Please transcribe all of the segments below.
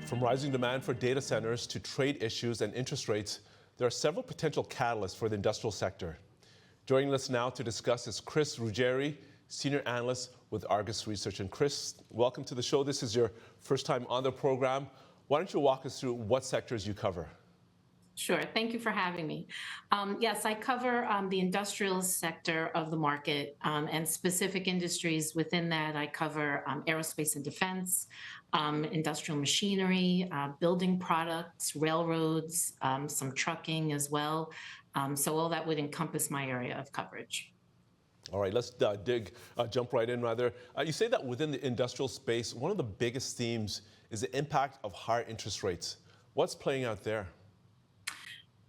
From rising demand for data centers to trade issues and interest rates, there are several potential catalysts for the industrial sector. Joining us now to discuss is Kris Ruggeri, Senior Analyst with Argus Research. And Kris, welcome to the show. This is your first time on the program. Why don't you walk us through what sectors you cover? Sure. Thank you for having me. Yes, I cover the industrial sector of the market and specific industries within that. I cover aerospace and defense, industrial machinery, building products, railroads, some trucking as well. So all that would encompass my area of coverage. All right, let's jump right in rather. You say that within the industrial space, one of the biggest themes is the impact of higher interest rates. What's playing out there?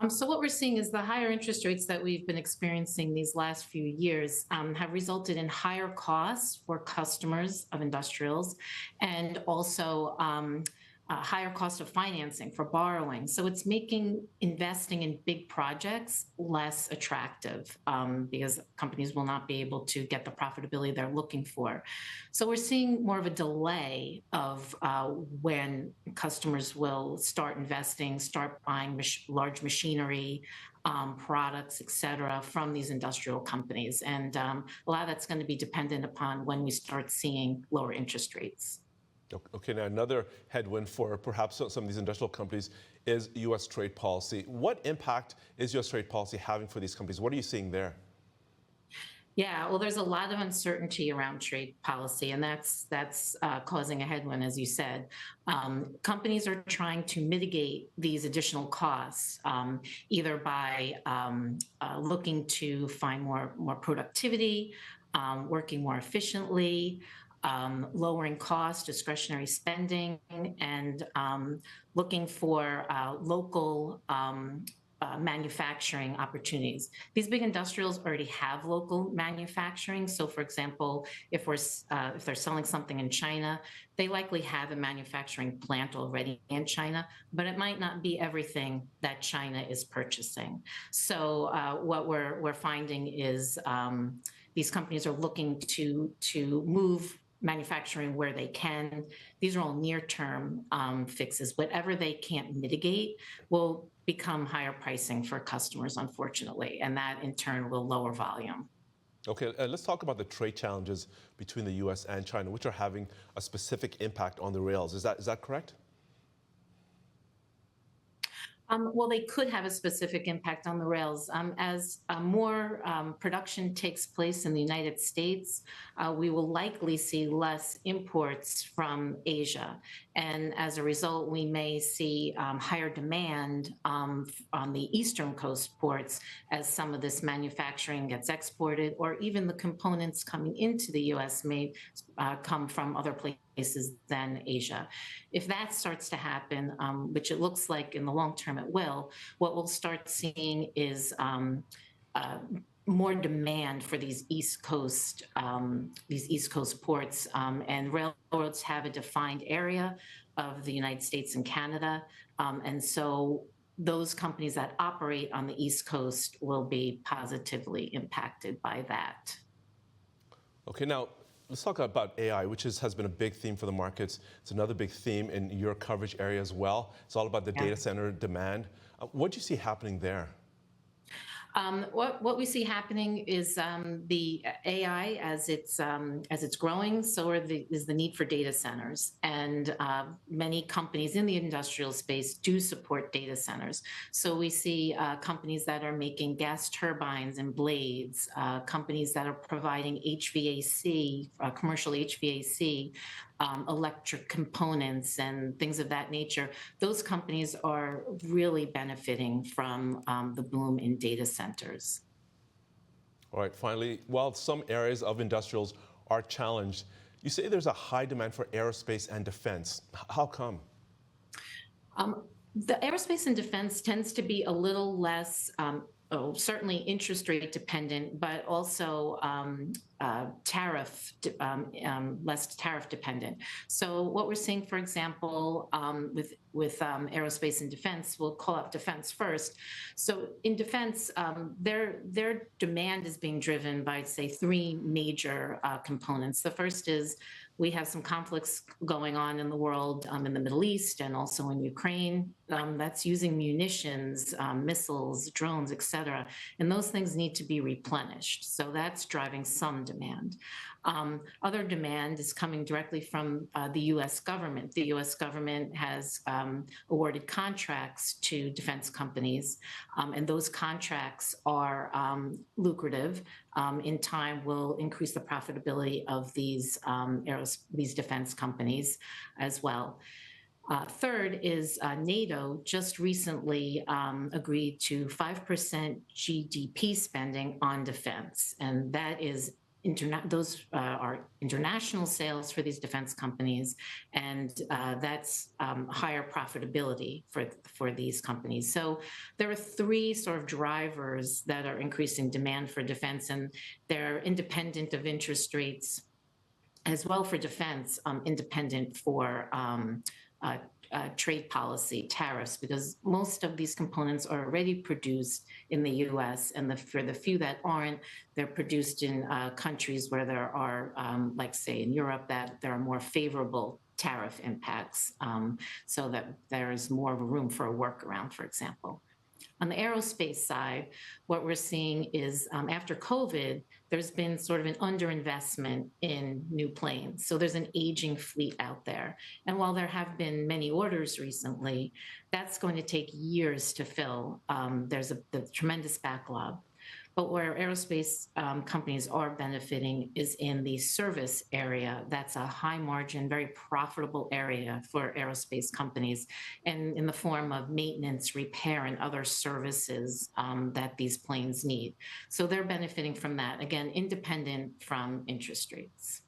So what we're seeing is the higher interest rates that we've been experiencing these last few years have resulted in higher costs for customers of industrials and also higher cost of financing for borrowing. So it's making investing in big projects less attractive because companies will not be able to get the profitability they're looking for. So we're seeing more of a delay of when customers will start investing, start buying large machinery, products, et cetera, from these industrial companies. And a lot of that's going to be dependent upon when we start seeing lower interest rates. Okay, now another headwind for perhaps some of these industrial companies is U.S. trade policy. What impact is U.S. trade policy having for these companies? What are you seeing there? Yeah, well, there's a lot of uncertainty around trade policy, and that's causing a headwind, as you said. Companies are trying to mitigate these additional costs, either by looking to find more productivity, working more efficiently, lowering costs, discretionary spending, and looking for local manufacturing opportunities. These big industrials already have local manufacturing. So, for example, if they're selling something in China, they likely have a manufacturing plant already in China, but it might not be everything that China is purchasing. So, what we're finding is these companies are looking to move manufacturing where they can. These are all near-term fixes. Whatever they can't mitigate will become higher pricing for customers, unfortunately, and that in turn will lower volume. Okay, let's talk about the trade challenges between the U.S. and China, which are having a specific impact on the rails. Is that correct? Well, they could have a specific impact on the rails. As more production takes place in the United States, we will likely see less imports from Asia. And as a result, we may see higher demand on the Eastern Coast ports as some of this manufacturing gets exported, or even the components coming into the U.S. may come from other places than Asia. If that starts to happen, which it looks like in the long term it will, what we'll start seeing is more demand for these East Coast ports, and railroads have a defined area of the United States and Canada, and so those companies that operate on the East Coast will be positively impacted by that. Okay, now let's talk about AI, which has been a big theme for the markets. It's another big theme in your coverage area as well. It's all about the data center demand. What do you see happening there? What we see happening is the AI as it's growing, so is the need for data centers, and many companies in the industrial space do support data centers. So we see companies that are making gas turbines and blades, companies that are providing HVAC, commercial HVAC, electric components and things of that nature. Those companies are really benefiting from the boom in data centers. All right, finally, while some areas of industrials are challenged, you say there's a high demand for aerospace and defense. How come? The aerospace and defense tends to be a little less certainly interest rate dependent, but also less tariff dependent. So what we're seeing, for example, with aerospace and defense, we'll call out defense first. So in defense, their demand is being driven by, say, three major components. The first is We have some conflicts going on in the world, in the Middle East and also in Ukraine, that's using munitions, missiles, drones, et cetera. And those things need to be replenished. So that's driving some demand. Other demand is coming directly from the U.S. government. The U.S. government has awarded contracts to defense companies, and those contracts are lucrative. In time will increase the profitability of these defense companies as well. Third is NATO just recently agreed to 5% GDP spending on defense, and that is those are international sales for these defense companies, and that's higher profitability for these companies. So there are three sort of drivers that are increasing demand for defense, and they're independent of interest rates as well for defense, independent for trade policy, tariffs, because most of these components are already produced in the U.S. and for the few that aren't, they're produced in countries where there are, like say in Europe, that there are more favorable tariff impacts, so that there is more room for a workaround, for example. On the aerospace side, what we're seeing is after COVID, there's been sort of an underinvestment in new planes. So there's an aging fleet out there. And while there have been many orders recently, that's going to take years to fill. There's the tremendous backlog. But where aerospace companies are benefiting is in the service area. That's a high margin, very profitable area for aerospace companies, and in the form of maintenance, repair, and other services that these planes need. So they're benefiting from that, again, independent from interest rates.